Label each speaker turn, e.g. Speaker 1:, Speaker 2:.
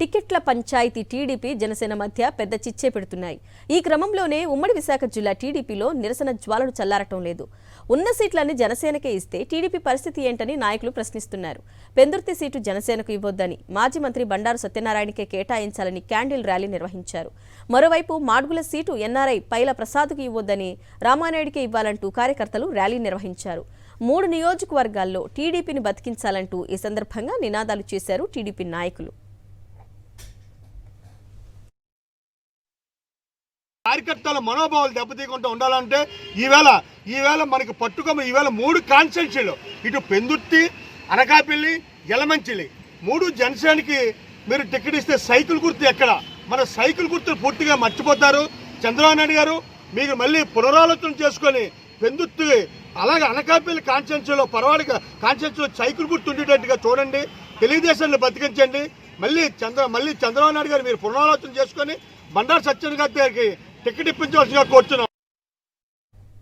Speaker 1: టికెట్ల పంచాయతీ టీడీపీ జనసేన మధ్య పెద్ద చిచ్చే పెడుతున్నాయి. ఈ క్రమంలోనే ఉమ్మడి విశాఖ జిల్లా టీడీపీలో నిరసన జ్వాలలు చల్లారటం లేదు. ఉన్న సీట్లన్నీ జనసేనకే ఇస్తే టీడీపీ పరిస్థితి ఏంటని నాయకులు ప్రశ్నిస్తున్నారు. పెందుర్తి సీటు జనసేనకు ఇవ్వొద్దని, మాజీ మంత్రి బండారు సత్యనారాయణకే కేటాయించాలని క్యాండిల్ ర్యాలీ నిర్వహించారు. మరోవైపు మాడుగుల సీటు ఎన్ఆర్ఐ పైల ప్రసాద్కు ఇవ్వొద్దని, రామానాయుడికే ఇవ్వాలంటూ కార్యకర్తలు ర్యాలీ నిర్వహించారు. 3 నియోజకవర్గాల్లో టీడీపీని బతికించాలంటూ ఈ సందర్భంగా నినాదాలు చేశారు టీడీపీ నాయకులు.
Speaker 2: కార్యకర్తల మనోభావాలు దెబ్బతీయకుండా ఉండాలంటే ఈవేళ మనకి పట్టుకోమ ఈవేళ 3 కాన్స్టిట్యూన్సీలు, ఇటు పెందుర్తి, అనకాపల్లి, యలమంచిలి 3 జనసేనకి మీరు టికెట్ ఇస్తే సైకిల్ గుర్తు ఎక్కడ? మన సైకిల్ గుర్తులు పూర్తిగా మర్చిపోతారు. చంద్రబాబు నాయుడు గారు మీకు మళ్ళీ పునరాలోచన చేసుకొని పెందుర్తి అలాగే అనకాపల్లి కాన్స్టిట్యూన్సీలో పరవాడి కాన్స్టిట్యూన్సీలో సైకిల్ గుర్తు ఉండేటట్టుగా చూడండి. తెలుగుదేశాన్ని బతికించండి. మళ్ళీ చంద్రబాబు నాయుడు గారు మీరు పునరాలోచన చేసుకొని బండారు సత్యనారాయణ గారికి టికెట్ ఇప్పించవలసిగా కోరుతున్నాం.